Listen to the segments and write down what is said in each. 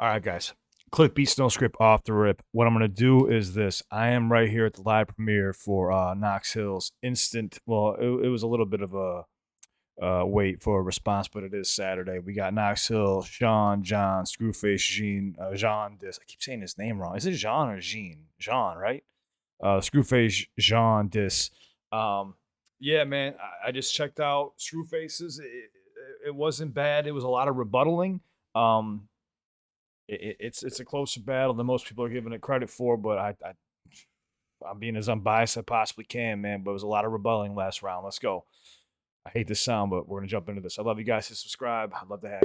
All right, guys. CliffBeats, no script, off the rip. What I'm going to do is this. I am right here at the live premiere for Knox Hill's instant. Well, it was a little bit of a wait for a response, but it is Saturday. We got Knox Hill, Sean, John, Screwface, Jean Dis. I keep saying his name wrong. Is it Jean or Jean? Jean, right? Screwface, Jean Dis. Yeah, man, I just checked out Screwface's. It wasn't bad. It was a lot of rebuttaling. It's a closer battle than most people are giving it credit for, but I'm being as unbiased as I possibly can, man. But it was a lot of rebuttaling last round. Let's go. I hate this sound, but we're gonna jump into this. I love you guys to subscribe. I'd love to have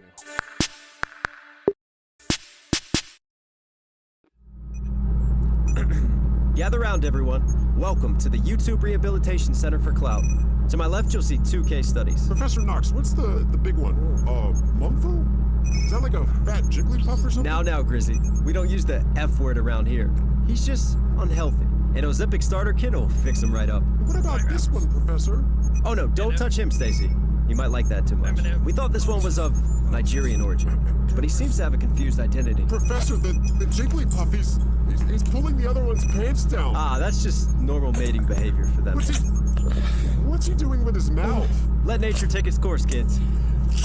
you. Gather round, everyone. Welcome to the YouTube Rehabilitation Center for Clout. To my left, you'll see 2 case studies. Professor Knox, what's the big one? Mumfo? Is that like a fat Jigglypuff or something? Now, Grizzy. We don't use the F word around here. He's just unhealthy. An Ozempic starter kit will fix him right up. What about this one, Professor? Oh no, don't touch him, Stacy. You might like that too much. We thought this one was of Nigerian origin, but he seems to have a confused identity. Professor, the Jigglypuff, he's pulling the other one's pants down. Ah, that's just normal mating behavior for them. What's he doing with his mouth? Let nature take its course, kids.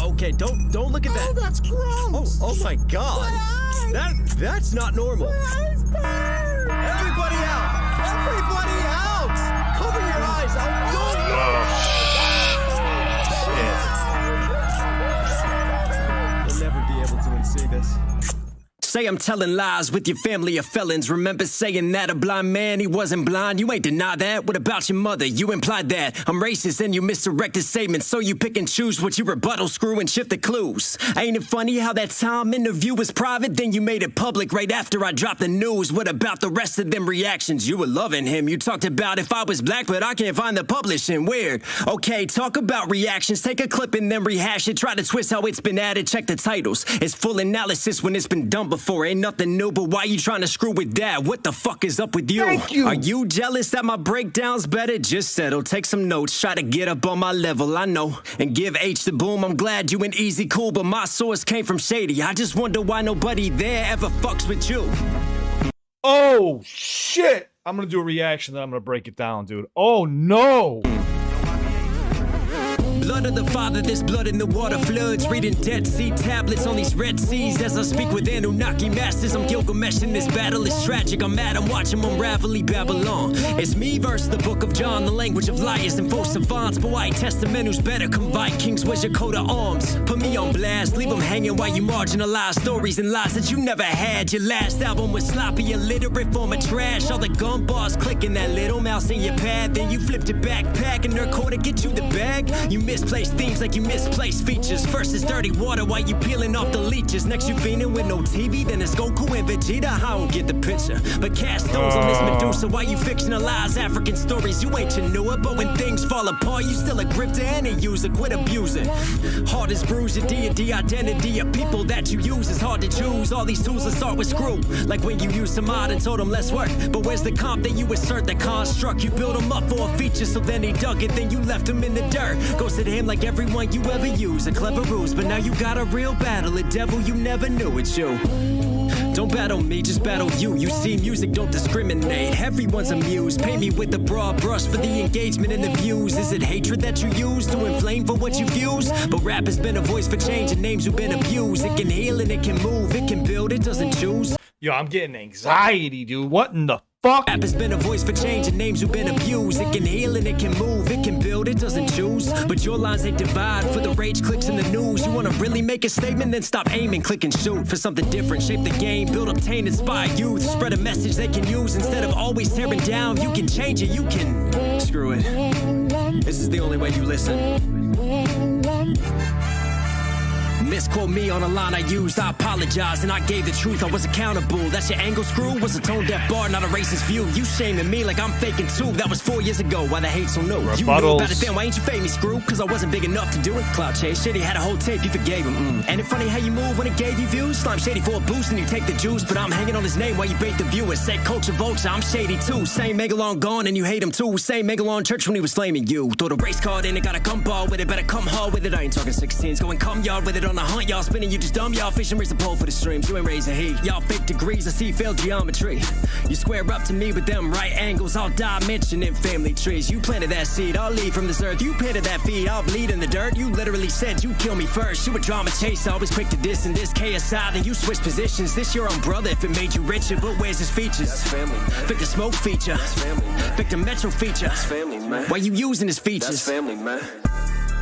Okay, don't look at that. Oh, that's gross. Oh my God. That's not normal. Everybody out! Everybody out! Cover your eyes. You'll never be able to unsee this. Say I'm telling lies with your family of felons. Remember saying that a blind man, he wasn't blind. You ain't deny that. What about your mother? You implied that I'm racist and you misdirected statements. So you pick and choose what you rebuttal, screw, and shift the clues. Ain't it funny how that time interview was private, then you made it public right after I dropped the news? What about the rest of them reactions? You were loving him. You talked about if I was black, but I can't find the publishing. Weird. Okay, talk about reactions. Take a clip and then rehash it. Try to twist how it's been added. Check the titles. It's full analysis when it's been done before. Ain't nothing new, but why you trying to screw with that? What the fuck is up with you? Thank you. Are you jealous that my breakdown's better? Just settle, take some notes, try to get up on my level, I know. And give H the boom, I'm glad you and Easy cool, but my source came from Shady. I just wonder why nobody there ever fucks with you. Oh, shit. I'm going to do a reaction, then I'm going to break it down, dude. Oh, no. Blood of the Father, this blood in the water floods. Reading Dead Sea tablets on these Red Seas as I speak with Anunnaki masters. I'm Gilgamesh in this battle, it's tragic. I'm mad, I'm watching unravel Babylon. It's me versus the book of John, the language of liars and false savants. But white testament who's better? Come Vikings, where's your coat of arms? Put me on blast, leave them hanging while you marginalize stories and lies that you never had. Your last album was sloppy, illiterate form of trash. All the gun bars clicking that little mouse in your pad. Then you flipped it backpack and nerd core to get you the bag. You misplaced themes like you misplaced features. First is dirty water while you peeling off the leeches. Next you fiending with no TV, then it's Goku and Vegeta. I don't get the picture, but cast stones on this Medusa while you fictionalize African stories. You ain't Chinua, but when things fall apart, you still a grifter and a user. Quit abusing. Heart is bruised, your deity identity of people that you use is hard to choose. All these tools that start with screw, like when you use some mod and told them less work. But where's the comp that you assert? The construct you build him up for a feature, so then he dug it, then you left him in the dirt. Ghosted him like everyone you ever use, a clever ruse, but now you got a real battle, a devil you never knew. It's you. Don't battle me, just battle you. You see, music don't discriminate. Everyone's amused. Paint me with the broad brush for the engagement and the views. Is it hatred that you use to inflame for what you fuse? But rap has been a voice for change and names who've been abused. It can heal and it can move, it can build, it doesn't choose. Yo, I'm getting anxiety, dude. What in the fuck? Rap has been a voice for change and names who've been abused. It can heal and it can move, it can build, it doesn't choose. But your lines ain't divide for the rage clicks in the news. You wanna really make a statement, then stop aiming, click and shoot for something different. Shape the game, build, obtain, inspire youth. Spread a message they can use instead of always tearing down. You can change it, you can screw it. This is the only way you listen. Misquote me on a line I used, I apologize, and I gave the truth, I was accountable. That's your angle, Screw? Was a tone-deaf bar, not a racist view. You shaming me like I'm faking too. That was 4 years ago, why the hate so new? You knew about it then, why ain't you famous, Screw? Cause I wasn't big enough to do it. Cloud chase, Shady had a whole tape, you forgave him. And it's funny how you move when it gave you views. Slime Shady for a boost and you take the juice, but I'm hanging on his name while you bait the viewers. Say culture vulture, I'm Shady too. Same Megalon gone and you hate him too. Same Megalon church when he was flaming you. Throw the race card in, it got a gun ball with it, better come hard with it. I ain't talking 16s, going come yard with it on the hunt, y'all spinning, you just dumb. Y'all fishing, raise the pole for the streams. You ain't raising heat. Y'all fake degrees, I see failed geometry. You square up to me with them right angles. I'll die mentioning family trees. You planted that seed, I'll leave from this earth. You planted that feed, I'll bleed in the dirt. You literally said you kill me first. You a drama chaser, always quick to diss in this KSI. Then you switch positions. This your own brother if it made you richer, but where's his features? That's family, man. Victor Smoke feature. That's family, man. Victor Metro feature. That's family, man. Why you using his features? That's family, man.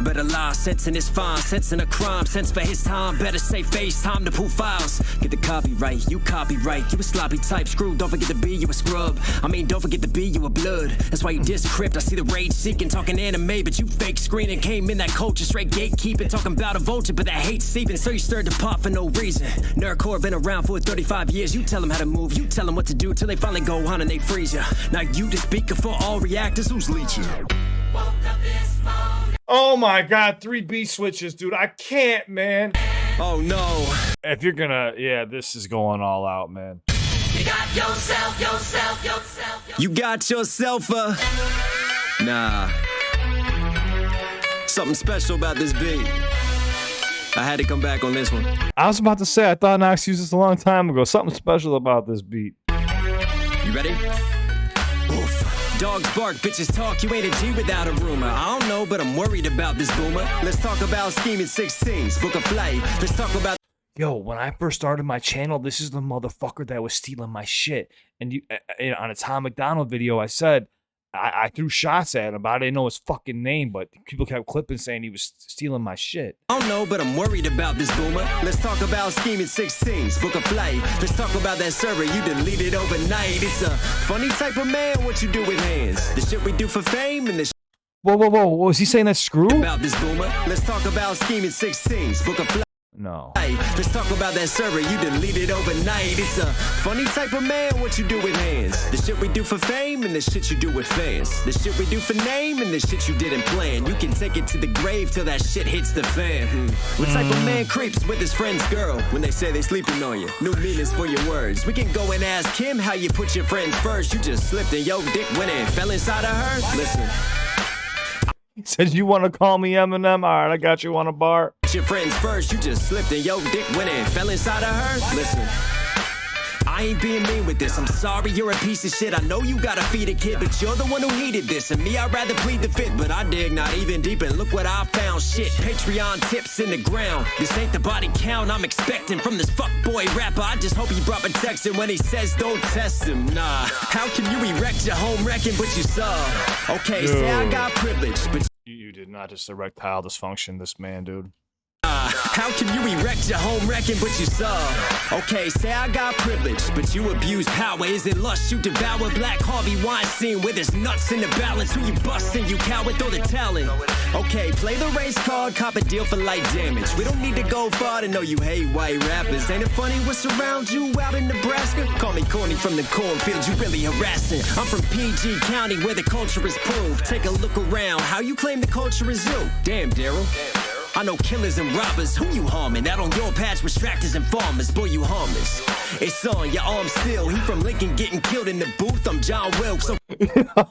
Better lie, sensing is fine, sensing a crime, sense for his time. Better say face, time to pull files. Get the copyright, you copyright. You a sloppy type, Screw. Don't forget to be, you a scrub. I mean, don't forget to be, you a blood. That's why you discrypt. I see the rage seeking, talking anime, but you fake screening. Came in that culture, straight gatekeeping, talking about a vulture, but that hate seeping. So you stirred the pot for no reason. Nerdcore been around for 35 years. You tell them how to move, you tell them what to do till they finally go on and they freeze you. Now you the speaker for all reactors. Who's leeching? Oh my god, 3 beat switches, dude. I can't, man. Oh no. If you're gonna, yeah, this is going all out, man. You got yourself a... Nah. Something special about this beat. I had to come back on this one. I was about to say, I thought Knox used this a long time ago. Something special about this beat. You ready? Oof. Dogs bark, bitches talk, you ain't a G without a rumor. I don't know, but I'm worried about this boomer. Let's talk about scheming 16s, book a flight. Let's talk about... Yo, when I first started my channel, this is the motherfucker that was stealing my shit. And you, on a Tom McDonald video, I said, I threw shots at him, but I didn't know his fucking name, but people kept clipping saying he was stealing my shit. I don't know, but I'm worried about this boomer. Let's talk about scheming 16s, book a flight. Let's talk about that server you deleted overnight. It's a funny type of man, what you do with hands. The shit we do for fame and the Whoa, was he saying that Screw? About this boomer. Let's talk about scheming 16s, book a flight. No. Let's talk about that server you deleted overnight. It's a funny type of man, what you do with hands. The shit we do for fame and the shit you do with fans. The shit we do for name and the shit you didn't plan. You can take it to the grave till that shit hits the fan. What type of man creeps with his friend's girl when they say they sleeping on you? New meanings for your words. We can go and ask him how you put your friends first. You just slipped and your dick went and fell inside of her. Listen. He said, you want to call me Eminem? All right, I got you on a bar. Your friends first, you just slipped and your dick went and fell inside of her. Listen, I ain't being mean with this. I'm sorry you're a piece of shit. I know you gotta feed a kid, but you're the one who heeded this. And me, I'd rather plead the fifth, but I dig not even deep. And look what I found. Shit, Patreon tips in the ground. This ain't the body count I'm expecting from this fuckboy rapper. I just hope he brought protection when he says don't test him. Nah, how can you erect your home wrecking, but you saw? Okay, say I got privilege, but you did not just erectile dysfunction this man, dude. How can you erect your home wrecking, but you saw? Okay, say I got privilege, but you abuse power. Is it lust you devour? Black Harvey Weinstein with his nuts in the balance. Who you busting, you coward, throw the talent. Okay, play the race card, cop a deal for light damage. We don't need to go far to know you hate white rappers. Ain't it funny what's around you out in Nebraska? Call me corny from the cornfield, you really harassing. I'm from PG County where the culture is proved. Take a look around, how you claim the culture is you? Damn, Daryl. I know killers and robbers, who you harming? Out on your patch with tractors and farmers, boy you harmless. It's on your arm still, he from Lincoln getting killed in the booth, I'm John Wilkes. So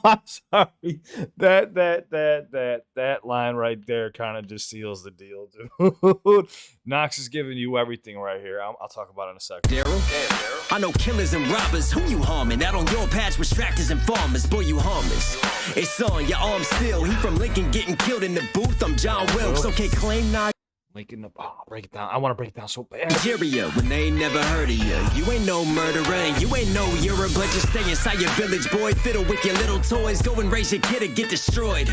I'm sorry, that line right there kind of just seals the deal, dude. Knox is giving you everything right here. I'll talk about it in a second. Daryl, I know killers and robbers, who you harming? Out on your patch with tractors and farmers, boy you harmless. It's on your arm still, he from Lincoln getting killed in the booth, I'm John Wilkes. Okay, claim not. Lincoln up. Oh, break it down. I want to break it down so bad. Nigeria, when they ain't never heard of you. You ain't no murderer and you ain't no Europe, but just stay inside your village, boy. Fiddle with your little toys. Go and raise your kid or get destroyed.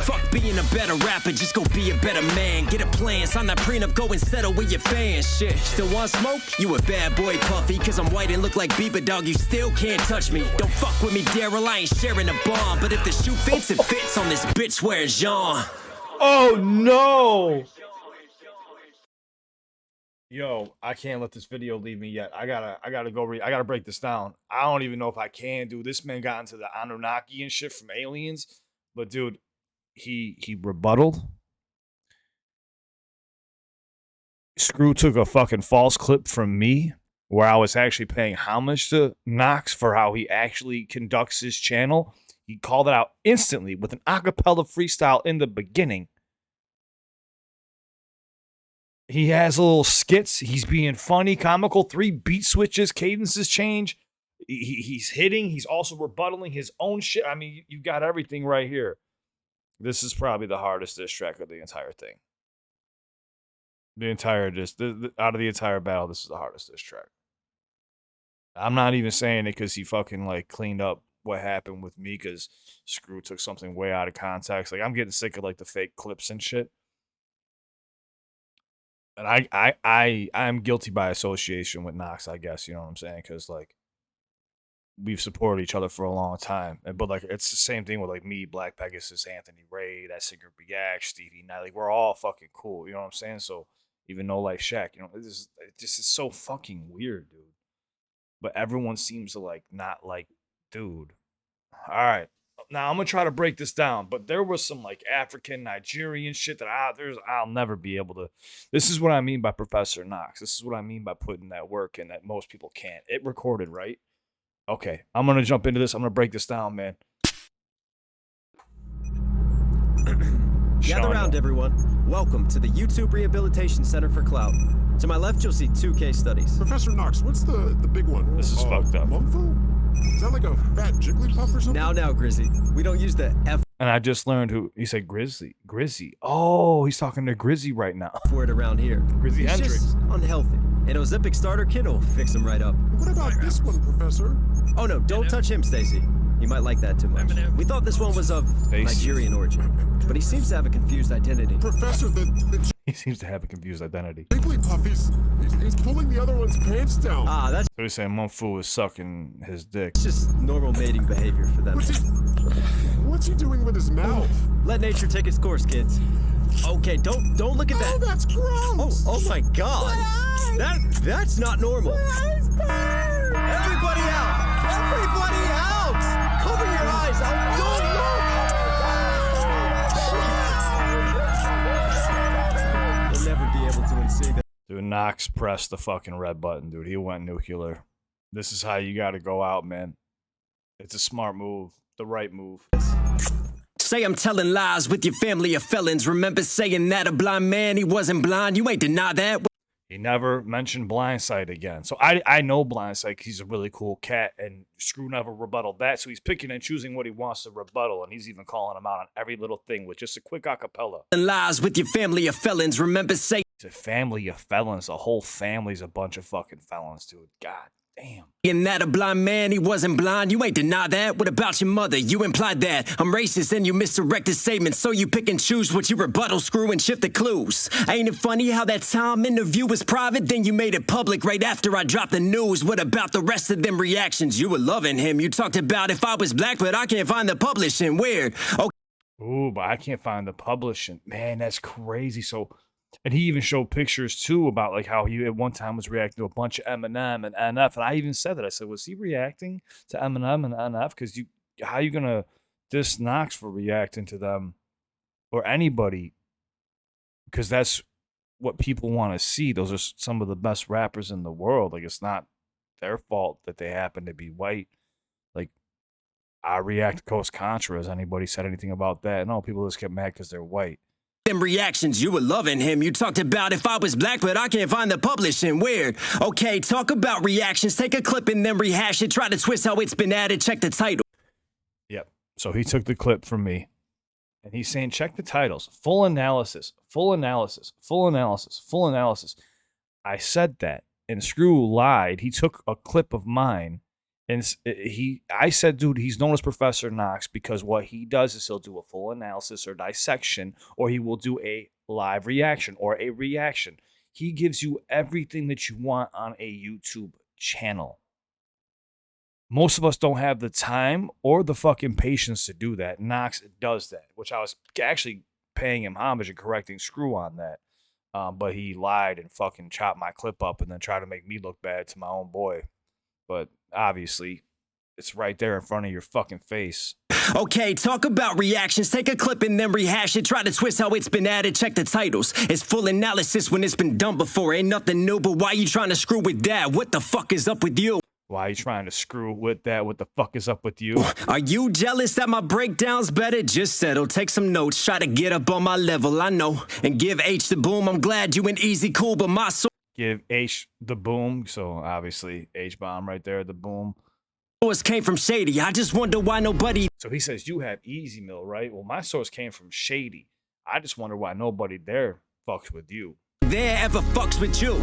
Fuck being a better rapper, just go be a better man. Get a plan, sign that prenup, go and settle with your fans. Shit, still want smoke? You a bad boy, Puffy. Cause I'm white and look like Bieber, dog. You still can't touch me. Don't fuck with me, Daryl. I ain't sharing a bomb. But if the shoe fits, it fits on this bitch wearing Jean. Oh no! Yo, I can't let this video leave me yet. I gotta go read. I gotta break this down. I don't even know if I can, dude. This man got into the Anunnaki and shit from aliens, but dude, he rebutted. Screw took a fucking false clip from me where I was actually paying homage to Knox for how he actually conducts his channel. He called it out instantly with an acapella freestyle in the beginning. He has little skits. He's being funny, comical. 3 beat switches, cadences change. He's hitting. He's also rebuttaling his own shit. I mean, you got everything right here. This is probably the hardest diss track of the entire thing. Out of the entire battle, this is the hardest diss track. I'm not even saying it because he fucking like cleaned up what happened with me because Scru took something way out of context. Like I'm getting sick of like the fake clips and shit. And I'm guilty by association with Knox, I guess, you know what I'm saying? Because like we've supported each other for a long time. But like it's the same thing with like me, Black Pegasus, Anthony Ray, that singer React, Stevie Knight. Like we're all fucking cool, you know what I'm saying? So even though like Shaq, you know, it just is so fucking weird, dude. But everyone seems to like not like, dude. All right. Now I'm gonna try to break this down, but there was some like African, Nigerian shit that I'll never be able to. This is what I mean by Professor Knox. This is what I mean by putting that work in that most people can't. It recorded, right? Okay, I'm gonna jump into this. I'm gonna break this down, man. Gather around, everyone. Welcome to the YouTube Rehabilitation Center for Clout. To my left, you'll see 2 case studies. Professor Knox, what's the big one? This is fucked up. Mumfo? Is that like a fat Jigglypuff or something? Now, Grizzy. We don't use the F And I just learned who he said. Grizzy. Oh, he's talking to Grizzy right now. word around here. Grizzy He's Hendrix. just unhealthy. An Ozempic starter kit will fix him right up. What about this one, Professor? Oh no, don't touch him, Stacy. You might like that too much. We thought this one was of Nigerian origin, but he seems to have a confused identity. Professor, the He seems to have a confused identity. Jigglypuff, he's pulling the other one's pants down. Ah, that's So he's saying Mumfu is sucking his dick. just normal mating behavior for them. What's he doing with his mouth? Let nature take its course, kids. Okay, don't look at Oh, that. that's gross. Oh my God. That's not normal. Everybody out! Everybody out! Cover your eyes. You'll never be able to unsee that. Dude, Knox pressed the fucking red button, dude. He went nuclear. This is how you got to go out, man. It's a smart move. The right move. Say I'm telling lies with your family of felons. Remember saying that a blind man, he wasn't blind. You ain't deny that. He never mentioned Blindside again. So I know Blindside because he's a really cool cat, and Scru never rebutted that. So he's picking and choosing what he wants to rebuttal, and he's even calling him out on every little thing with just a quick acapella. Lies with your family of felons. Remember saying It's a family of felons. The whole family's a bunch of fucking felons, dude. God damn. that a blind man, he wasn't blind. You ain't deny that. What about your mother? You implied that I'm racist and you misdirected statements. So you pick and choose what you rebuttal, Screw, and shift the clues. Ain't it funny how that time interview was private, then you made it public right after I dropped the news? What about the rest of them reactions? You were loving him. You talked about if I was black, but I can't find the publishing. Weird. Okay. Ooh, but I can't find the publishing. Man, that's crazy. So, and he even showed pictures too about like how he at one time was reacting to a bunch of Eminem and NF. And I even said that. I said, was he reacting to Eminem and NF? Because how you gonna diss Knox for reacting to them or anybody? Because that's what people want to see. Those are some of the best rappers in the world. Like it's not their fault that they happen to be white. Like I react to Coast Contra. Has anybody said anything about that? No, people just get mad because they're white. Them reactions, you were loving him. You talked about if I was black, but I can't find the publishing. Weird. Okay, talk about reactions. Take a clip and then rehash it. Try to twist how it's been added. Check the title. Yep. So he took the clip from me and he's saying, check the titles, full analysis, full analysis, full analysis, full analysis. I said that and Screw lied. He took a clip of mine and I said, dude, he's known as Professor Knox because what he does is he'll do a full analysis or dissection, or he will do a live reaction or a reaction. He gives you everything that you want on a YouTube channel. Most of us don't have the time or the fucking patience to do that. Knox does that, which I was actually paying him homage and correcting Screw on that. But he lied and fucking chopped my clip up and then tried to make me look bad to my own boy. But obviously, it's right there in front of your fucking face. Okay, talk about reactions. Take a clip and then rehash it. Try to twist how it's been added. Check the titles. It's full analysis when it's been done before. Ain't nothing new, but why you trying to screw with that? What the fuck is up with you? Why are you trying to screw with that? What the fuck is up with you? Are you jealous that my breakdown's better? Just settle, take some notes, try to get up on my level, I know. And give H the boom, I'm glad you ain't easy cool, but my soul. Give H the boom. So obviously H-bomb right there, the boom. Source came from Shady, I just wonder why nobody. So he says, you have easy mill, right? Well, my source came from Shady. I just wonder why nobody there fucks with you. There ever fucks with you.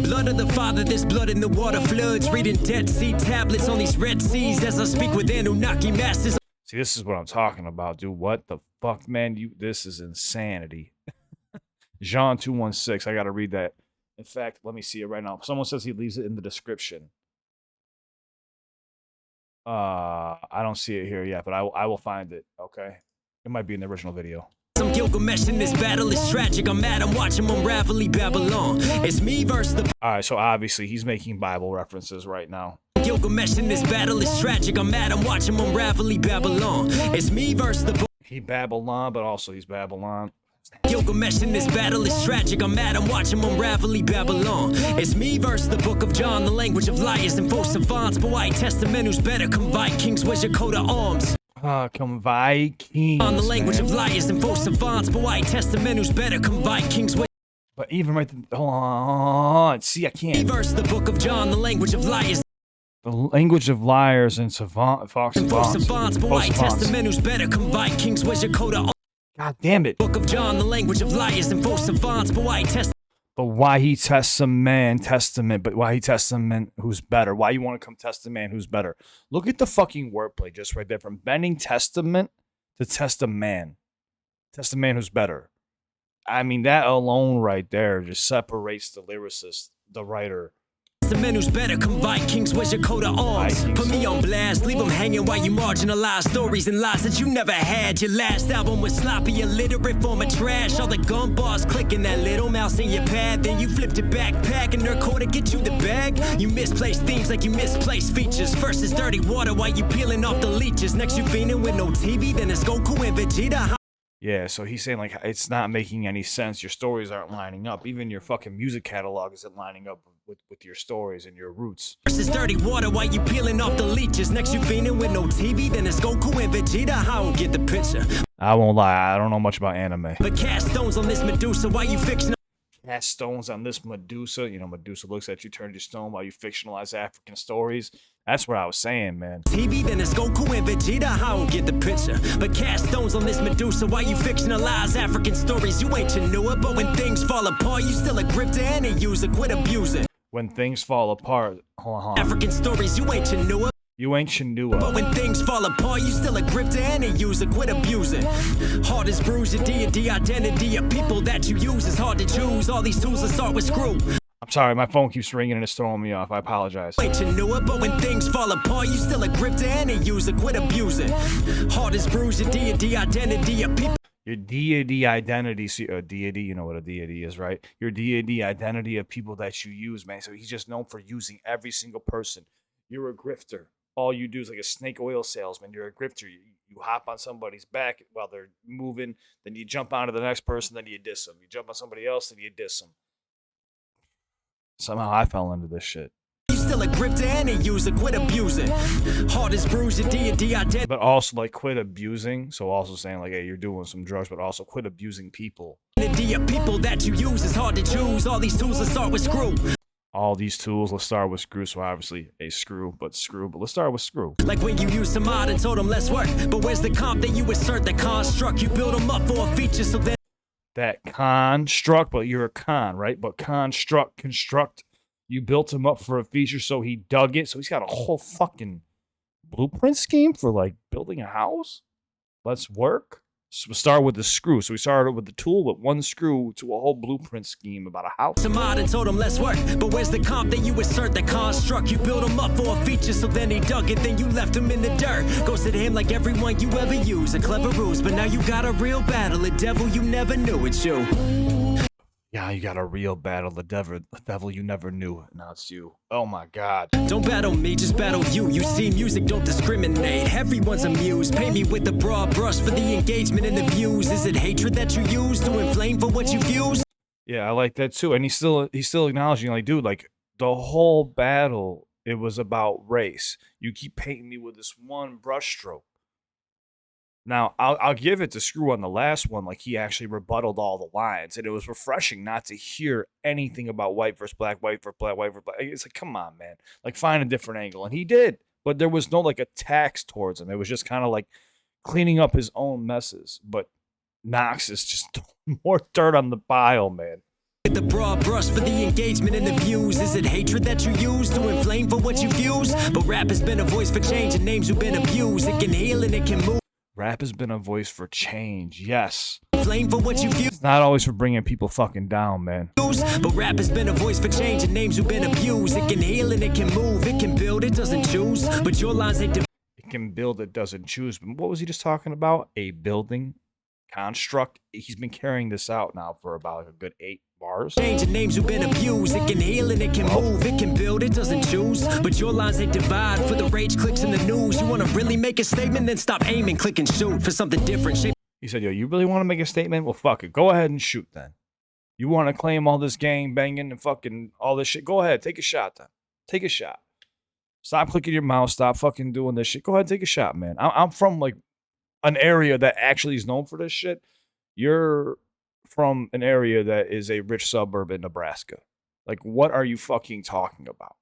Blood of the Father, this blood in the water floods. Reading Dead Sea tablets on these Red Seas as I speak with Anunnaki masters. See, this is what I'm talking about, dude. What the fuck, man? This is insanity. Jean 216. I gotta read that. In fact, let me see it right now. Someone says he leaves it in the description. I don't see it here yet, but I will find it. Okay, it might be in the original video. I'm Gilgamesh in this battle, it's tragic. I'm mad, I'm watching unravel Babylon. It's me versus the. All right, so obviously he's making Bible references right now. Gilgamesh in this battle, it's tragic. I'm mad, I'm watching unravel Babylon. It's me versus the. He Babylon, but also he's Babylon. Gilgamesh in this battle is tragic. I'm mad, I'm watching unravel Babylon. It's me versus the book of John, the language of liars and false savants. But White Testament, who's better? Come Vikings, where's your coat of arms? Come Vikings. On the language man. of liars and false savants. But White Testament, who's better? Come Vikings. But even right there, hold on. See, I can't. Verse the book of John, the language of liars. The language of liars and false savants. But White Testament, who's better? Come Vikings, where's your coat of arms? God damn it. Book of John, the language of liars and false savants. But White Testament. But why he tests a man, testament, but why he tests a man who's better? Why you want to come test a man who's better? Look at the fucking wordplay just right there. From bending testament to test a man. Test a man who's better. I mean, that alone right there just separates the lyricist, the writer. The men who's better, come Vikings, where's your coat of arms? Vikings. Put me on blast, leave them hanging while you marginalize stories and lies that you never had. Your last album was sloppy, illiterate form of trash. All the gun bars clicking, that little mouse in your pad. Then you flipped it backpack and their quarter get you the bag. You misplaced themes like you misplaced features. First it's dirty water while you peeling off the leeches. Next you fiending with no TV, then it's Goku and Vegeta. Yeah, so he's saying, like, it's not making any sense. Your stories aren't lining up. Even your fucking music catalog isn't lining up with your stories and your roots. First it's dirty water while you peeling off the leeches. Next you fiending with no TV, then it's Goku and Vegeta. I don't get the picture. I won't lie, I don't know much about anime. But cast stones on this Medusa while you fictional. Cast stones on this Medusa. You know, Medusa looks at you, turns your stone while you fictionalize African stories. That's what I was saying, man. TV, then it's Goku and Vegeta. I don't get the picture. But cast stones on this Medusa while you fictionalize African stories. You ain't Chinua, but when things fall apart, you still a grifter and a user. Quit abusing. When things fall apart, hold on. African stories, you ain't Chinua. You ain't Chinua. But when things fall apart, you still a grifter and a user. Quit abusing. Heart is bruised, your deity, identity of people that you use is hard to choose. All these tools will start with Scru. I'm sorry, my phone keeps ringing and it's throwing me off. I apologize. Wait, you knew it, but when things fall apart, you still a grifter and a user. Quit abusing. Heart is bruised, your deity, identity of people. Your deity identity, see, a deity, you know what a deity is, right? Your deity identity of people that you use, man. So he's just known for using every single person. You're a grifter. All you do is like a snake oil salesman. You're a grifter. You hop on somebody's back while they're moving. Then you jump onto the next person. Then you diss them. You jump on somebody else. Then you diss them. Somehow I fell into this shit. You still a grifter and a user. Quit abusing. Heart is bruised, your deity identity. But also like quit abusing. So also saying like, hey, you're doing some drugs, but also quit abusing people. People that you use is hard to choose. All these tools will start with Scru. All these tools, let's start with Scru. So obviously a Scru, but let's start with Scru. Like when you use some mod and told them less work. But where's the comp that you assert the construct? You build them up for a feature so then. That construct, but you're a con, right? But construct, you built him up for a feature, so he dug it. So he's got a whole fucking blueprint scheme for like building a house. Let's work. So we'll start with the Scru. So we started with the tool with one screw to a whole blueprint scheme about a house. Some mod and told him less work. But where's the comp that you assert the construct? You build him up for a feature, so then he dug it. Then you left him in the dirt. Ghosted him like everyone you ever use. A clever ruse, but now you got a real battle. A devil you never knew, it's you. Yeah, you got a real battle. The devil you never knew. Now it's you. Oh my God. Don't battle me, just battle you. You see, music don't discriminate. Everyone's amused. Paint me with the broad brush for the engagement and the views. Is it hatred that you use to inflame for what you fuse? Yeah, I like that too. And he's still acknowledging, like, dude, like the whole battle, it was about race. You keep painting me with this one brushstroke. Now, I'll give it to Scru on the last one. Like, he actually rebutted all the lines. And it was refreshing not to hear anything about white versus black, white versus black, white versus black. It's like, come on, man. Like, find a different angle. And he did. But there was no, like, attacks towards him. It was just kind of like cleaning up his own messes. But Knox is just more dirt on the pile, man. The broad brush for the engagement and the views. Is it hatred that you use to inflame for what you views? But rap has been a voice for change and names who've been abused. It can heal and it can move. Rap has been a voice for change, yes. Flame for what you view. It's not always for bringing people fucking down, man. But rap has been a voice for change and names who've been abused. It can heal and it can move. It can build, it doesn't choose. But your lines ain't. It can build, it doesn't choose. But what was he just talking about? A building construct. He's been carrying this out now for about a good 8 bars. Change and names who've been abused. It can heal and it can move. It can build, it doesn't choose. But your lines ain't divide for the rage clicks in the news. You want to really make a statement? Then stop aiming, click and shoot for something different. Shape. He said, yo, you really want to make a statement? Well, fuck it. Go ahead and shoot then. You want to claim all this gang banging and fucking all this shit? Go ahead. Take a shot then. Take a shot. Stop clicking your mouse. Stop fucking doing this shit. Go ahead and take a shot, man. I'm from like an area that actually is known for this shit. You're from an area that is a rich suburb in Nebraska. Like, what are you fucking talking about?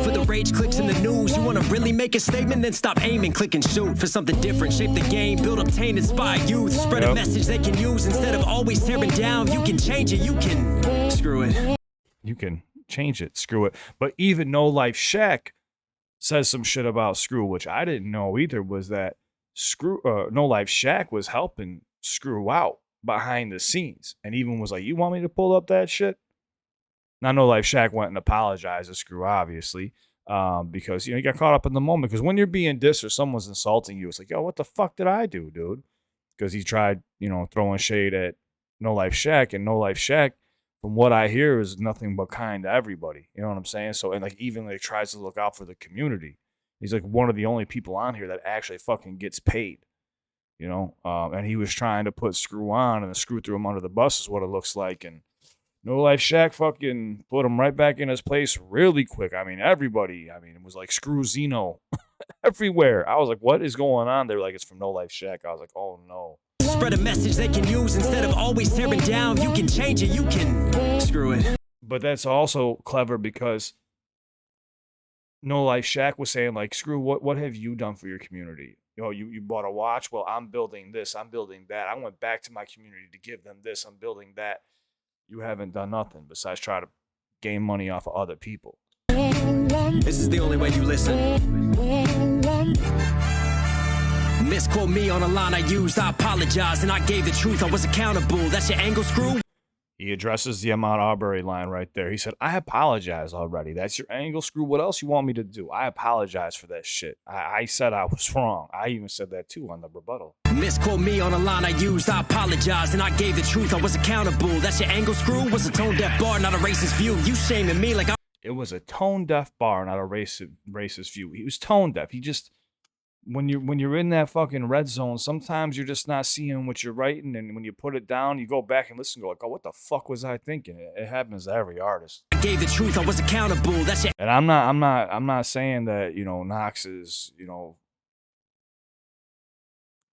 For the rage clicks in the news, you want to really make a statement? Then stop aiming, click and shoot for something different. Shape the game, build, obtain, inspire youth. Spread a message they can use instead of always tearing down. You can change it, you can screw it. You can change it, screw it. But even No Life Shaq says some shit about Scru, which I didn't know either, was that No Life Shaq was helping Scru out behind the scenes, and even was like, you want me to pull up that shit? Now, No Life Shaq went and apologized to Scru, obviously, because, you know, he got caught up in the moment. Because when you're being dissed or someone's insulting you, it's like, yo, what the fuck did I do, dude? Because he tried, you know, throwing shade at No Life Shaq, and No Life Shaq, from what I hear, is nothing but kind to everybody. You know what I'm saying? So, and like, even like tries to look out for the community. He's like one of the only people on here that actually fucking gets paid. You know, and he was trying to put Scru on, and the Scru threw him under the bus is what it looks like. And No Life Shaq fucking put him right back in his place really quick. I mean, everybody, it was like Scru Zeno everywhere. I was like, what is going on? They were like, it's from No Life Shaq. I was like, oh no. Spread a message they can use instead of always tearing down. You can change it, you can screw it. But that's also clever because No Life Shaq was saying, like, Scru, what have you done for your community? You bought a watch. Well, I'm building this. I'm building that. I went back to my community to give them this. I'm building that. You haven't done nothing besides try to gain money off of other people. This is the only way you listen. Misquote me on a line I used. I apologize and I gave the truth. I was accountable. That's your angle, Scru? He addresses the Ahmaud Arbery line right there. He said, I apologize already. That's your angle, Scru. What else you want me to do? I apologize for that shit. I said I was wrong. I even said that too on the rebuttal. Misquote me on a line I used. I apologize and I gave the truth. I was accountable. That's your angle, Scru? Was a tone-deaf bar, not a racist view. You shaming me like It was a tone-deaf bar, not a racist view. He was tone-deaf. He just... When you're in that fucking red zone, sometimes you're just not seeing what you're writing, and when you put it down, you go back and listen, go like, oh, what the fuck was I thinking? It happens to every artist. I gave the truth, I was accountable. That's it. And I'm not saying that, you know, Knox is, you know,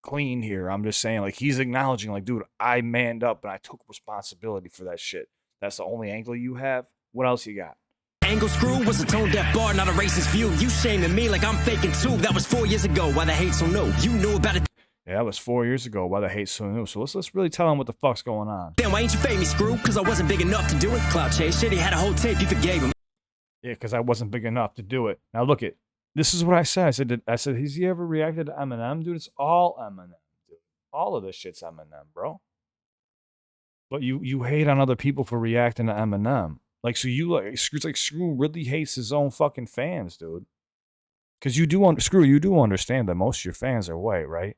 clean here. I'm just saying, like, he's acknowledging, like, dude, I manned up and I took responsibility for that shit. That's the only angle you have. What else you got? Angle, Scru was a tone-deaf bar, not a racist view. You shaming me like I'm faking too. That was 4 years ago. Why the hate so new? You knew about it. Yeah, that was 4 years ago. Why the hate so new? So let's really tell him what the fuck's going on. Damn, why ain't you famous, Scru? Because I wasn't big enough to do it. Cloud chase shit. He had a whole tape. You forgave him. Yeah, because I wasn't big enough to do it. Now look it. This is what I said. I said, has he ever reacted to Eminem, dude? It's all Eminem, dude. All of this shit's Eminem, bro. But you hate on other people for reacting to Eminem. Like, so you like Scru really hates his own fucking fans, dude. Because you do understand that most of your fans are white, right?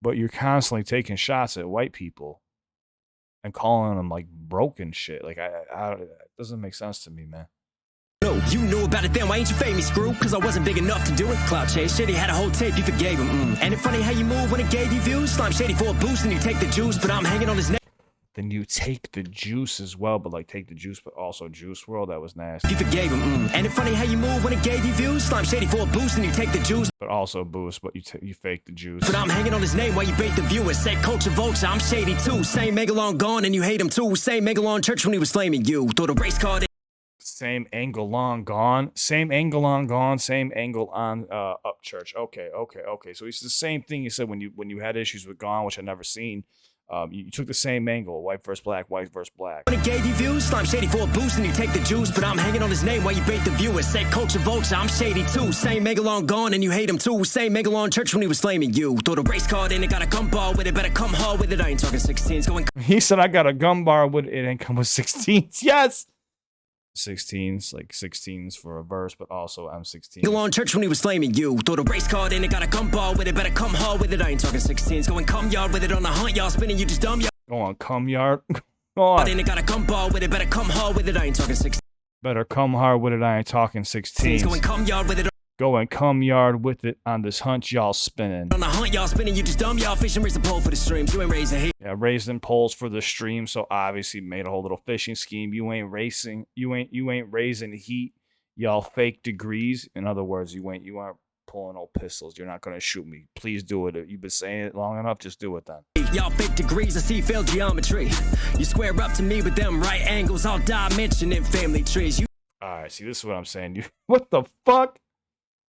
But you're constantly taking shots at white people and calling them like broken shit. Like, it doesn't make sense to me, man. No, you knew about it then. Why ain't you famous, Scru? Because I wasn't big enough to do it. Cloud chase shit. He had a whole tape. You forgave him. And it's funny how you move when it gave you views. Slime shady for a boost and you take the juice, but I'm hanging on his neck. then you take the juice as well, but like take the juice, but also Juice World. That was nasty. You forgave him, And it's funny how you move when it gave you views. Slime shady for a boost and you take the juice. But also boost, but you fake the juice. But I'm hanging on his name while you bait the viewers. Say culture vulture, I'm shady too. Same Megalon gone and you hate him too. Same Megalon church when he was flaming you. Throw the race card in. Same angle long gone. Same angle on gone. Same angle on up church. Okay. So it's the same thing you said when you had issues with Gone, which I never seen. You took the same angle, white versus black, white versus black. When it gave you views, Slime shady for a boost and you take the juice. But I'm hanging on his name while you bait the viewers. Say culture vulture, I'm shady too. Same Megalon gone and you hate him too. Same Megalon church when he was flaming you. Throw the race card in, it got a gun ball with it. Better come hard with it. I ain't talking 16s. Going. He said I got a gun bar with it and come with 16s. Yes. 16s, like 16s for a verse, but also M16. Megalon church when he was flaming you. Throw the race card in, it got a gun ball with it. Better come hard with it. I ain't talking 16s. Going come yard with it on the hunt. Y'all spinning, you just dumb. Y'all. Go on, come yard. Go on. And it got a gun ball with it. Better come hard with it. I ain't talking 16s. Better come hard with it. I ain't talking 16s. Going come yard with it. Go and come yard with it on this hunt y'all spinning. On the hunt y'all spinning, you just dumb. Y'all fishing, raise the pole for the streams. You ain't raising hate. Yeah, raising poles for the stream. So obviously made a whole little fishing scheme. You ain't racing. You ain't raising heat. Y'all fake degrees. In other words, you aren't pulling no pistols. You're not gonna shoot me. Please do it. If you've been saying it long enough, just do it then. Y'all fake degrees, I see failed geometry. You square up to me with them right angles. I'll dimension in family trees. You. All right, see, this is what I'm saying. You, what the fuck?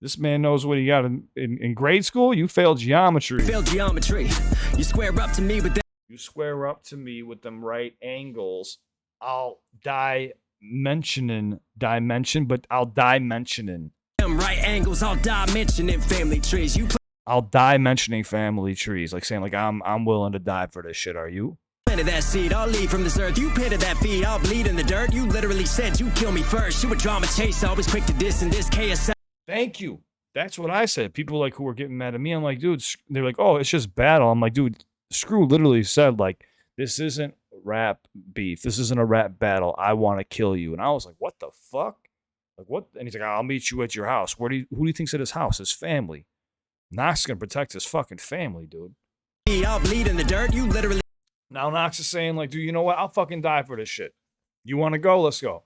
This man knows what he got in grade school. You failed geometry. Failed geometry. You square up to me with them. You square up to me with them right angles. I'll dimension, but I'll dimensioning. Them right angles, I'll dimension in family trees. You. I'll die mentioning family trees, like saying like I'm willing to die for this shit. Are you? Planted that seed, I'll leave from this earth. You planted that feed, I'll bleed in the dirt. You literally said you kill me first. You a drama chase, always quick to diss in this KSI. Thank you. That's what I said. People like who were getting mad at me, I'm like, dude, they're like, oh, it's just battle. I'm like, dude, Scru literally said like, this isn't rap beef. This isn't a rap battle. I want to kill you. And I was like, what the fuck? Like what? And he's like, I'll meet you at your house. Who do you think's at his house? His family. Knox is gonna protect his fucking family, dude. I'll bleed in the dirt. You literally. Now Knox is saying like, dude, you know what? I'll fucking die for this shit. You want to go? Let's go.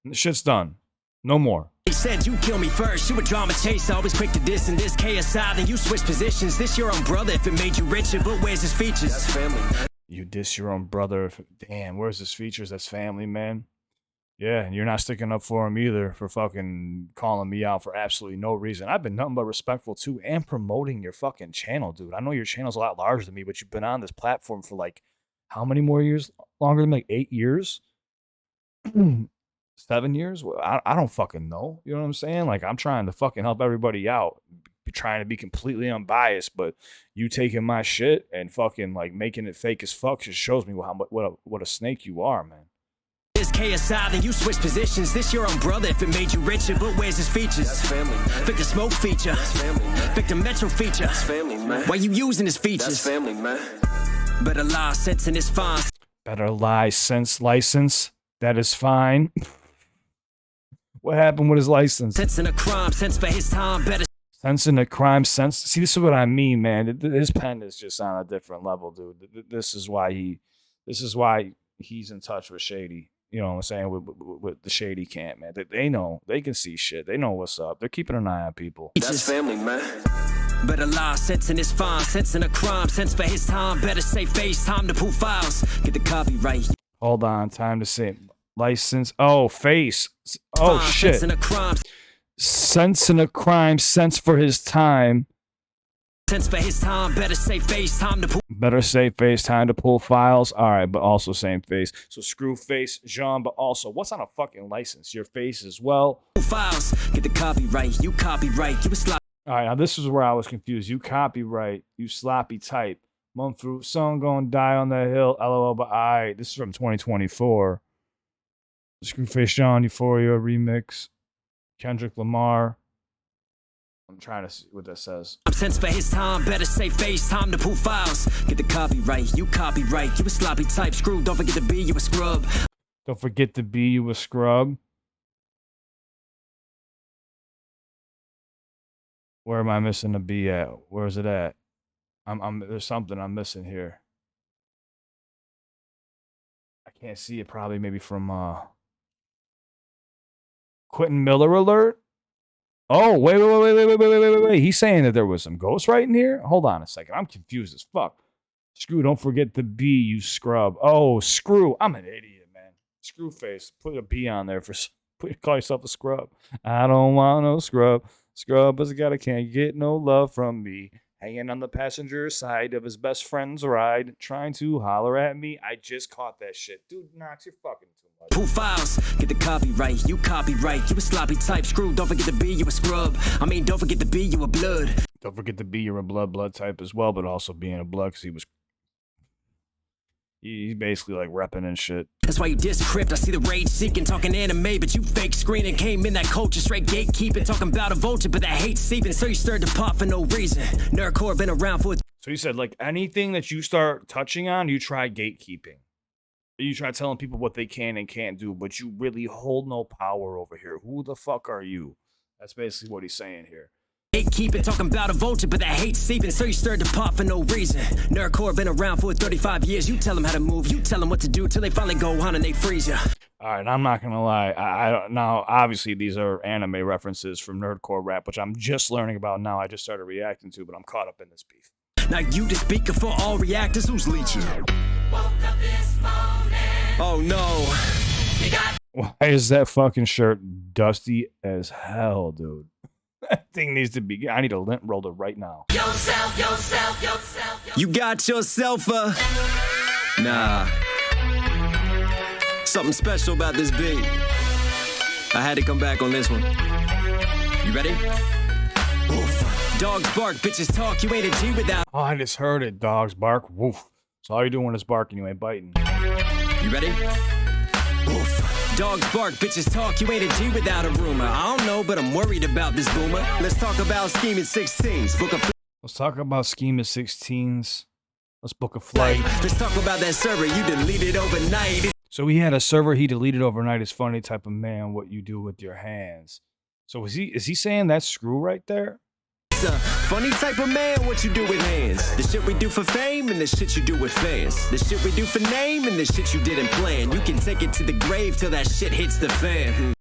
And the shit's done. No more. He said you kill me first. You a drama chase, always quick to diss in this KSI. Then you switch positions. This your own brother if it made you richer, but where's his features? That's family, man. You diss your own brother. Damn, where's his features? That's family, man. Yeah, and you're not sticking up for him either for fucking calling me out for absolutely no reason. I've been nothing but respectful too and promoting your fucking channel, dude. I know your channel's a lot larger than me, but you've been on this platform for like how many more years? Longer than like 8 years? 7 years? Well, I don't fucking know. You know what I'm saying? Like I'm trying to fucking help everybody out. Trying to be completely unbiased, but you taking my shit and fucking like making it fake as fuck just shows me what a snake you are, man. This KSI, then you switch positions. This your own brother if it made you richer, but where's his features? That's family, man. Victor Smoke feature. That's family, man. Victor Metro feature. That's family, man. Why you using his features? That's family, man. Better lie, sense in his fine. Better lie, sense, license. That is fine. What happened with his license? Sense in a crime, sense for his time. Better. Sense in a crime, sense. See, this is what I mean, man. His pen is just on a different level, dude. This is why he's in touch with Shady. You know what I'm saying? With the Shady camp, man. They know. They can see shit. They know what's up. They're keeping an eye on people. That's family, man. Better lie, sense in his fine, sense in a crime, sense for his time. Better say face, time to pull files. Get the copyright. Hold on, time to say license. Oh, face. Oh, fine, shit. Sense in a crime. Sense in a crime, sense for his time. Sense for his time, better say face, time to pull. Better say face, time to pull files. All right, but also same face. So Scru face, Jean, but also what's on a fucking license? Your face as well. Files, get the copyright. You copyright. You a sloppy. All right, now this is where I was confused. You copyright. You sloppy type. Month fruit, son gonna die on the hill. LOL, but all right, this is from 2024. Scru face, Jean, Euphoria remix. Kendrick Lamar. I'm trying to see what that says. Sense for his time, better say face, time to pull files. Get the copyright, you copyright. You a sloppy type, Screw. Don't forget to be you a scrub. Don't forget to be you a scrub. Where am I missing a B at? Where is it at? There's something I'm missing here. Can't see it probably maybe from Quentin Miller alert. Oh, wait. He's saying that there was some ghostwriting here? Hold on a second. I'm confused as fuck. Screw, don't forget the B, you scrub. Oh, Screw. I'm an idiot, man. Screw face. Put a B on there for call yourself a scrub. I don't want no scrub. Scrub is a guy that can't get no love from me. Hanging on the passenger side of his best friend's ride, trying to holler at me. I just caught that shit. Dude, Knox, you're fucking too much. Who files? Get the copyright. You copyright. You a sloppy type. Screw. Don't forget to be. You a scrub. I mean, don't forget to be. You a blood. Don't forget to be you're a blood type as well, but also being a blood because he's basically like repping and shit. That's why you discrypt. I see the rage seeking, talking anime, but you fake screening. Came in that culture straight gatekeeping, talking about a vulture, but that hate seeping. So you stirred the pot for no reason. Nerdcore been around for. So you said like anything that you start touching on, you try gatekeeping. You try telling people what they can and can't do, but you really hold no power over here. Who the fuck are you? That's basically what he's saying here. Gatekeeping, talking about a vulture, but that hate seeping. So you stirred the pot for no reason. Nerdcore been around for 35 years. You tell them how to move, you tell them what to do till they finally go on and they freeze you. All right, I'm not gonna lie. I don't now. Obviously, these are anime references from nerdcore rap, which I'm just learning about now. I just started reacting to, but I'm caught up in this beef. Now you the speaker for all reactors. Who's leeching? Oh no. Why is that fucking shirt dusty as hell, dude? That thing needs to be. I need a lint roller right now. You got yourself a. Nah. Something special about this beat. I had to come back on this one. You ready? Oof. Dogs bark, bitches talk. You ain't a G without. Oh, I just heard it. Dogs bark. Woof. So all you're doing is barking. You ain't biting. You ready? Oof. Dogs bark, bitches talk. You ain't a G without a rumor. I don't know, but I'm worried about this boomer. Let's talk about scheming 16s. Let's talk about scheming 16s. Let's book a flight. Let's talk about that server you deleted overnight. So he had a server he deleted overnight. Is funny type of man. What you do with your hands. So is he saying that's Screw right there? It's a funny type of man, what you do with hands. The shit we do for fame and the shit you do with fans. The shit we do for name and the shit you didn't plan. You can take it to the grave till that shit hits the fan.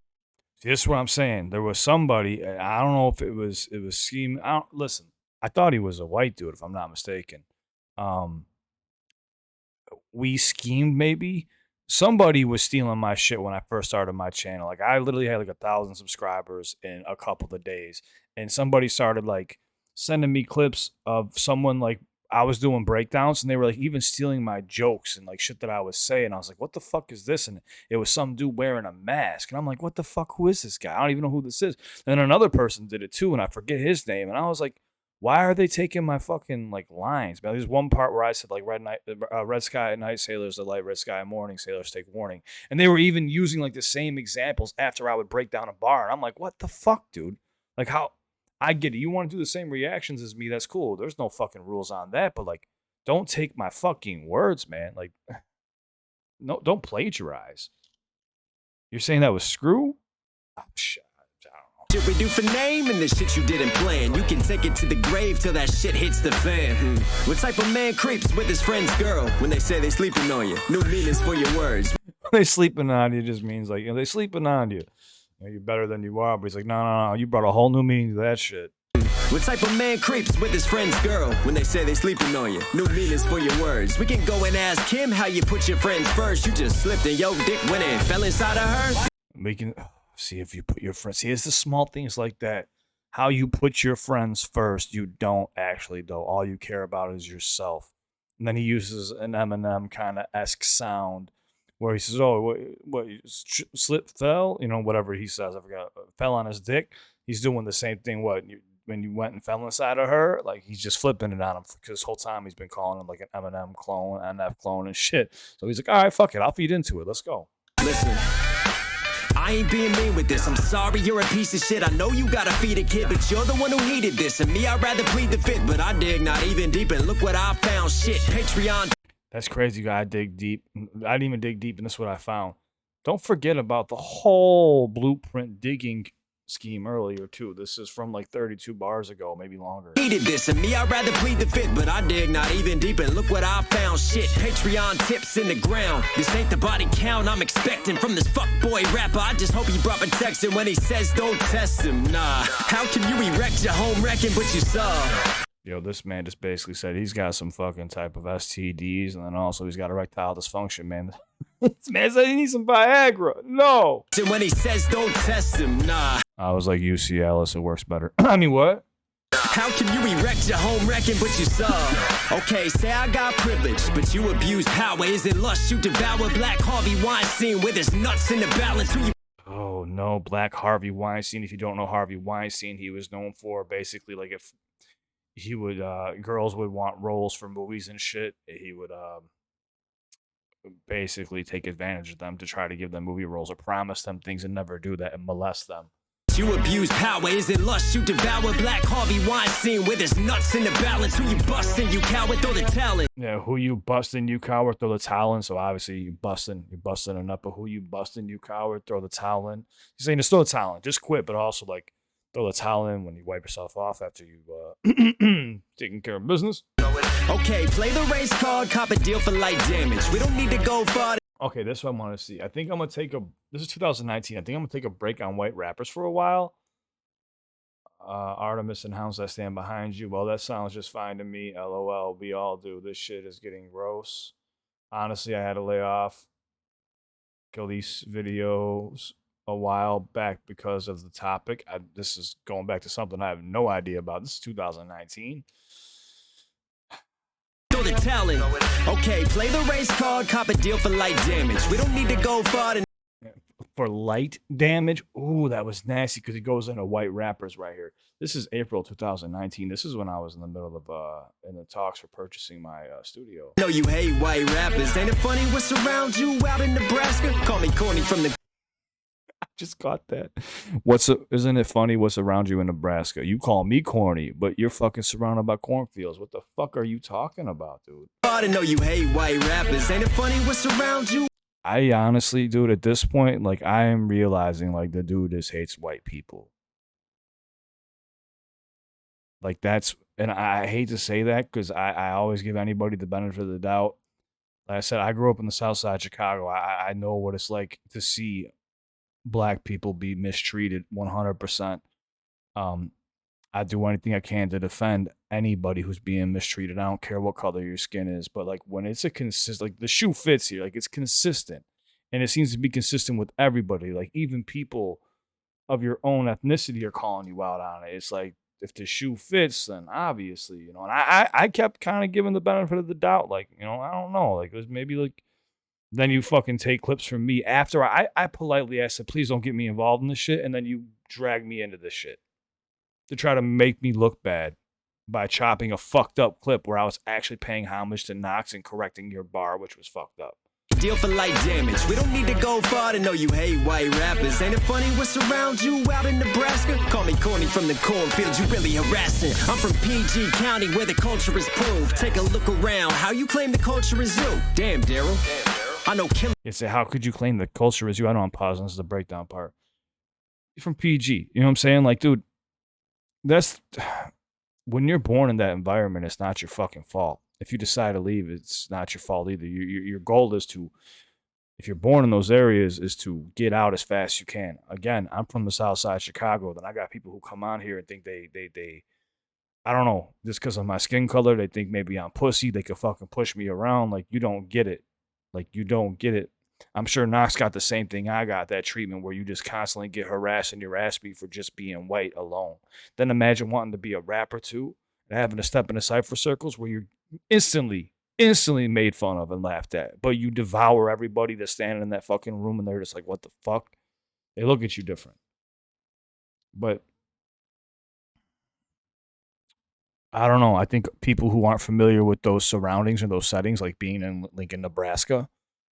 See, this is what I'm saying. There was somebody, I don't know if it was scheme. Listen, I thought he was a white dude, if I'm not mistaken. We schemed maybe. Somebody was stealing my shit when I first started my channel. Like I literally had like 1,000 subscribers in a couple of days. And somebody started like sending me clips of someone like I was doing breakdowns and they were like even stealing my jokes and like shit that I was saying. I was like, what the fuck is this? And it was some dude wearing a mask. And I'm like, what the fuck? Who is this guy? I don't even know who this is. And then another person did it too. And I forget his name. And I was like, why are they taking my fucking like lines? Man, there's one part where I said like red sky at night, sailors delight, red sky at morning, sailors take warning. And they were even using like the same examples after I would break down a bar. And I'm like, what the fuck, dude? Like how I get it. You want to do the same reactions as me? That's cool. There's no fucking rules on that. But like, don't take my fucking words, man. Like, no, don't plagiarize. You're saying that was Screw? Oh, shit. Shit we do for name and the shit you didn't plan. You can take it to the grave till that shit hits the fan. What type of man creeps with his friend's girl when they say they sleeping on you? New meanings for your words. They sleeping on you just means like, they sleeping on you. You're better than you are. But he's like, no. You brought a whole new meaning to that shit. What type of man creeps with his friend's girl when they say they sleeping on you? New meanings for your words. We can go and ask him how you put your friends first. You just slipped and your dick went and fell inside of her. We can see if you put your friends. See, it's the small things like that. How you put your friends first, you don't actually though. All you care about is yourself. And then he uses an Eminem kind of esque sound where he says, "Oh, what fell? You know, whatever he says. I forgot. Fell on his dick." He's doing the same thing. When you went and fell inside of her, like he's just flipping it on him because this whole time he's been calling him like an Eminem clone, NF clone, and shit. So he's like, "All right, fuck it. I'll feed into it. Let's go." Listen. I ain't being mean with this. I'm sorry you're a piece of shit. I know you gotta feed a kid, but you're the one who heeded this. And me, I'd rather plead the fifth, but I dig not even deep. And look what I found. Shit, Patreon. That's crazy. You gotta dig deep. I didn't even dig deep, and this is what I found. Don't forget about the whole blueprint digging scheme earlier too. This is from like 32 bars ago, maybe longer. Needed this, and me, I'd rather plead the fifth, but I dig not even deep, and look what I found. Shit, Patreon tips in the ground. This ain't the body count I'm expecting from this fuckboy rapper. I just hope he brought protection when he says don't test him. Nah, how can you erect your home wrecking, but you saw? Yo, this man just basically said he's got some fucking type of STDs, and then also he's got erectile dysfunction, man. This man said he needs some Viagra. No. And when he says don't test him, nah. I was like, UC Alice, it works better. I mean, what? How can you erect your home wrecking, but you saw? Okay, say I got privilege, but you abuse power. Is it lust you devour? Black Harvey Weinstein with his nuts in the balance. Who you? Oh, no, Black Harvey Weinstein. If you don't know Harvey Weinstein, he was known for basically like if he would, girls would want roles for movies and shit. He would basically take advantage of them to try to give them movie roles or promise them things and never do that and molest them. You abuse power, is it lust you devour? Black Harvey Weinstein with his nuts in the balance. Who you busting, you coward, throw the talent. Yeah, who you busting, you coward, throw the towel in. So obviously you're busting a nut, but who you busting, you coward, throw the towel in. He's saying just throw the towel in, just quit, but also like throw the towel in when you wipe yourself off after you taking care of business. Okay, play the race card, cop a deal for light damage. We don't need to go far. Okay, this is what I want to see. I think I'm going to take this is 2019. I think I'm going to take a break on white rappers for a while. Artemis and Hounds That Stand Behind You. Well, that sounds just fine to me. LOL, we all do. This shit is getting gross. Honestly, I had to lay off Khalees videos a while back because of the topic. This is going back to something I have no idea about. This is 2019. The talent. Okay, play the race card, cop a deal for light damage. We don't need to go far to... For light damage? Ooh, that was nasty because he goes into white rappers right here. This is April 2019. This is when I was in the middle of in the talks for purchasing my studio. No, you hate white rappers. Ain't it funny what's around you out in Nebraska? Call me corny from the... Just got that. Isn't it funny what's around you in Nebraska? You call me corny, but you're fucking surrounded by cornfields. What the fuck are you talking about, dude? I know you hate white rappers. Ain't it funny what's around you? I honestly, dude, at this point, like I am realizing like the dude just hates white people. Like that's, and I hate to say that because I always give anybody the benefit of the doubt. Like I said, I grew up in the South Side of Chicago. I know what it's like to see Black people be mistreated 100%. I do anything I can to defend anybody who's being mistreated. I don't care what color your skin is, but like when it's a consistent, like the shoe fits here, like it's consistent, and it seems to be consistent with everybody. Like even people of your own ethnicity are calling you out on it. It's like if the shoe fits, then obviously, you know. And I kept kind of giving the benefit of the doubt, like, you know, I don't know, like it was maybe like. Then you fucking take clips from me after I politely asked, please don't get me involved in this shit. And then you drag me into this shit to try to make me look bad by chopping a fucked up clip where I was actually paying homage to Knox and correcting your bar, which was fucked up. Deal for light damage. We don't need to go far to know you hate white rappers. Ain't it funny what's around you out in Nebraska? Call me corny from the cornfields, you really harassing. I'm from PG County where the culture is proved. Take a look around, how you claim the culture is you? Damn, Daryl. I know killing. You say, how could you claim the culture is you? I know I'm pausing. This is the breakdown part. You're from PG. You know what I'm saying? Like, dude, that's when you're born in that environment, it's not your fucking fault. If you decide to leave, it's not your fault either. Your goal is to, if you're born in those areas, is to get out as fast as you can. Again, I'm from the South Side of Chicago. Then I got people who come on here and think they I don't know, just because of my skin color, they think maybe I'm pussy. They could fucking push me around. Like, you don't get it. Like, you don't get it. I'm sure Knox got the same thing I got, that treatment where you just constantly get harassed and your ass beat for just being white alone. Then imagine wanting to be a rapper too and having to step into cypher circles where you're instantly made fun of and laughed at. But you devour everybody that's standing in that fucking room and they're just like, what the fuck? They look at you different. But I don't know. I think people who aren't familiar with those surroundings or those settings, like being in Lincoln, Nebraska,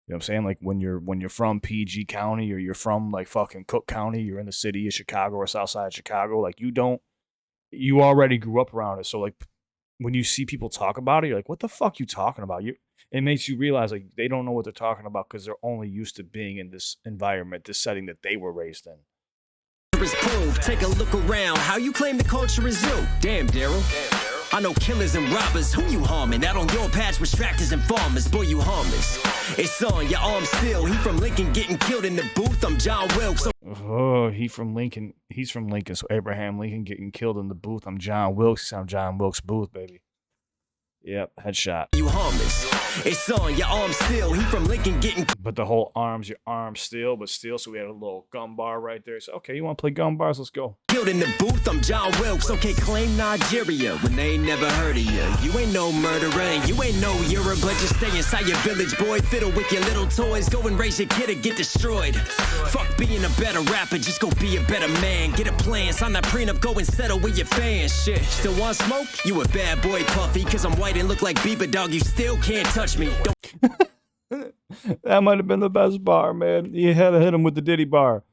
you know what I'm saying? Like when you're from PG County or you're from like fucking Cook County, you're in the city of Chicago or South Side of Chicago, like you already grew up around it. So like when you see people talk about it, you're like, what the fuck you talking about? It makes you realize like they don't know what they're talking about because they're only used to being in this environment, this setting that they were raised in. is proof. Take a look around. How you claim the culture is you? Damn, Daryl. I know killers and robbers. Who you harming? Out on your patch with tractors and farmers. Boy, you harmless. It's on your arm still. He from Lincoln getting killed in the booth. I'm John Wilkes. Oh, he from Lincoln. He's from Lincoln. So Abraham Lincoln getting killed in the booth. I'm John Wilkes. I'm John Wilkes Booth, baby. Yep, headshot. You harmless. It's on your arm still. He from Lincoln getting. But the whole arms, your arm still, but still. So we had a little gun bar right there. So okay, you want to play gun bars? Let's go. Killed in the booth. I'm John Wilkes. Okay, claim Nigeria when they ain't never heard of you. You ain't no murderer and you ain't no Europe, but just stay inside your village, boy. Fiddle with your little toys. Go and raise your kid or get destroyed. Fuck being a better rapper, just go be a better man. Get a plan, sign that prenup, go and settle with your fans. Shit, still want smoke? You a bad boy, Puffy, cause I'm white and look like Bieber, dog. You still can't touch me. That might have been the best bar, man. You had to hit him with the Diddy bar.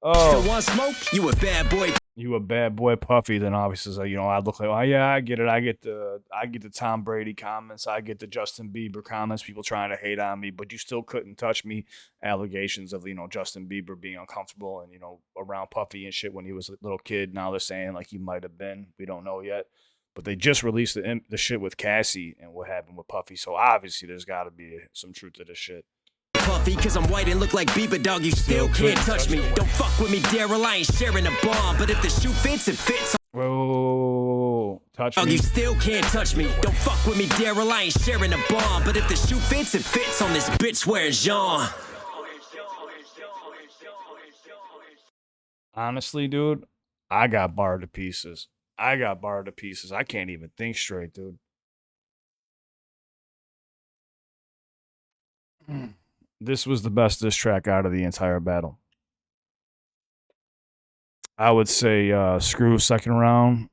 Oh, still want smoke? You a bad boy. You a bad boy, Puffy. Then obviously, so, you know, I look like, oh yeah, I get it. I get the Tom Brady comments. I get the Justin Bieber comments. People trying to hate on me, but you still couldn't touch me. Allegations of, you know, Justin Bieber being uncomfortable and, you know, around Puffy and shit when he was a little kid. Now they're saying like he might have been. We don't know yet. But they just released the shit with Cassie and what happened with Puffy. So obviously there's got to be some truth to this shit. Puffy, cause I'm white and look like Bieber, dog. You still can't touch me. Don't fuck with me, Daryl. I ain't sharing a bomb. But if the shoe fits, it fits. Whoa, touch me. You still can't touch me. Don't fuck with me, Daryl. I ain't sharing a bomb. But if the shoe fits, it fits on this bitch wearing Jean. Honestly, dude, I got barred to pieces. I can't even think straight, dude. This was the best diss track out of the entire battle. I would say Scru second round.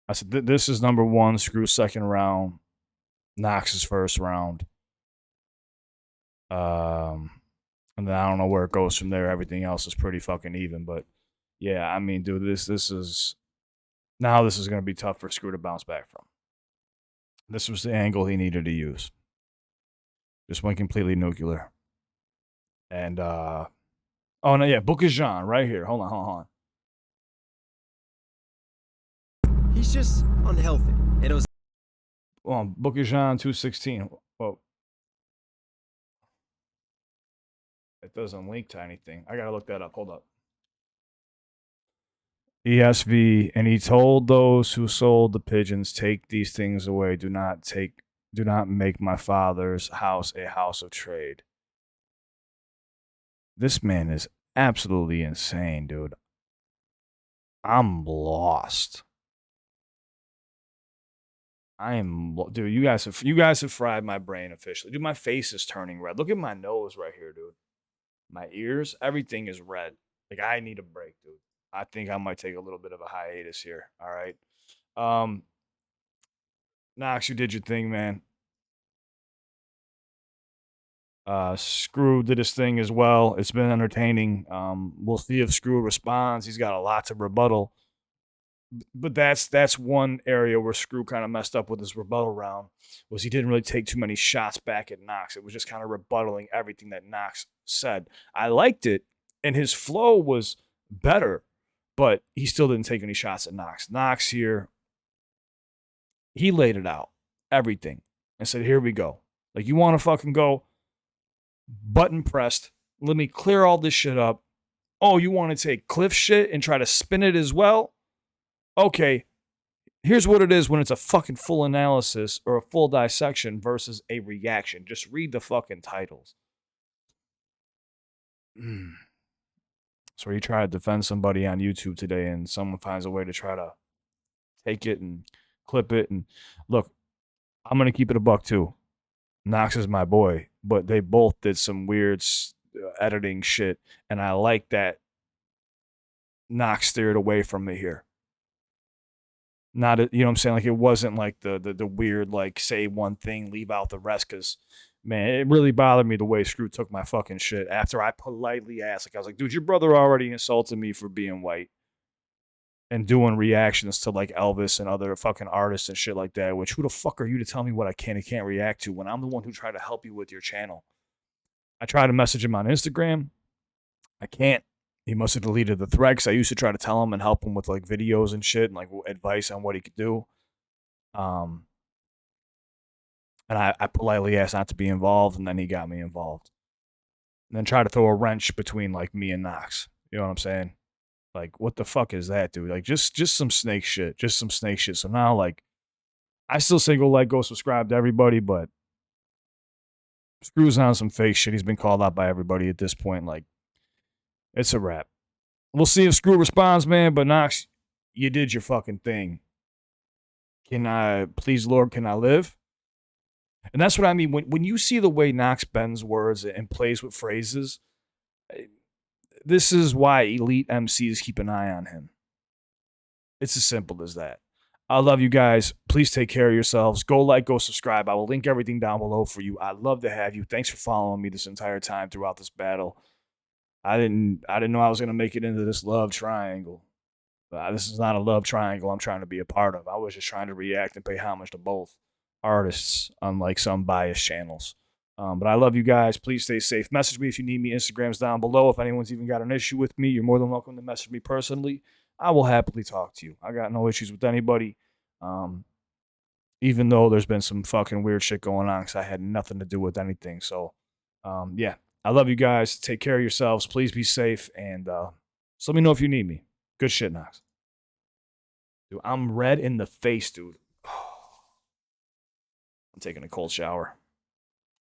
I said this is number one. Scru second round. Knox's first round. And then I don't know where it goes from there. Everything else is pretty fucking even. But yeah, I mean, dude, this is now this is gonna be tough for Scru to bounce back from. This was the angle he needed to use. Just went completely nuclear. And oh no, yeah, Book of Jean right here. Hold on. He's just unhealthy. It was Book of Jean 2:16. Whoa. It doesn't link to anything. I gotta look that up. Hold up. ESV, and he told those who sold the pigeons, take these things away. Do not make my father's house a house of trade. This man is absolutely insane, dude. I'm lost. Dude, you guys have fried my brain officially. Dude, my face is turning red. Look at my nose right here, dude. My ears, everything is red. Like, I need a break, dude. I think I might take a little bit of a hiatus here. All right. Knox, you did your thing, man. Scru did his thing as well. It's been entertaining. We'll see if Scru responds. He's got a lot to rebuttal. But that's one area where Scru kind of messed up with his rebuttal round, was he didn't really take too many shots back at Knox. It was just kind of rebuttaling everything that Knox said. I liked it, and his flow was better, but he still didn't take any shots at Knox. Knox here, he laid it out, everything, and said, here we go. Like, you want to fucking go? Button pressed. Let me clear all this shit up. Oh, you want to take Cliff shit and try to spin it as well? Okay, here's what it is when it's a fucking full analysis or a full dissection versus a reaction. Just read the fucking titles. So you try to defend somebody on YouTube today and someone finds a way to try to take it and clip it. And look, I'm going to keep it a buck too. Knox is my boy, but they both did some weird editing shit. And I like that Knox steered away from me here. Not, you know what I'm saying? Like, it wasn't like the weird, like, say one thing, leave out the rest. Because, man, it really bothered me the way Scru took my fucking shit after I politely asked. Like, I was like, dude, your brother already insulted me for being white and doing reactions to, like, Elvis and other fucking artists and shit like that. Which, who the fuck are you to tell me what I can and can't react to when I'm the one who tried to help you with your channel? I tried to message him on Instagram. I can't. He must have deleted the thread because I used to try to tell him and help him with like videos and shit and like advice on what he could do. Um, and I politely asked not to be involved, and then he got me involved. And then try to throw a wrench between like me and Knox. You know what I'm saying? Like, what the fuck is that, dude? Like, just some snake shit. Just some snake shit. So now, like, I still say go like, go subscribe to everybody, but Scru's on some fake shit. He's been called out by everybody at this point. Like, it's a wrap. We'll see if Scru responds, man. But Knox, you did your fucking thing. Can I, please, Lord, can I live? And that's what I mean. When you see the way Knox bends words and plays with phrases, this is why elite MCs keep an eye on him. It's as simple as that. I love you guys. Please take care of yourselves. Go like, go subscribe. I will link everything down below for you. I'd love to have you. Thanks for following me this entire time throughout this battle. I didn't know I was gonna make it into this love triangle. This is not a love triangle I'm trying to be a part of. I was just trying to react and pay homage to both artists, unlike some biased channels. But I love you guys. Please stay safe. Message me if you need me. Instagram's down below. If anyone's even got an issue with me, you're more than welcome to message me personally. I will happily talk to you. I got no issues with anybody. Even though there's been some fucking weird shit going on because I had nothing to do with anything. So, yeah. I love you guys. Take care of yourselves. Please be safe. And just let me know if you need me. Good shit, Knox. Dude, I'm red in the face, dude. I'm taking a cold shower.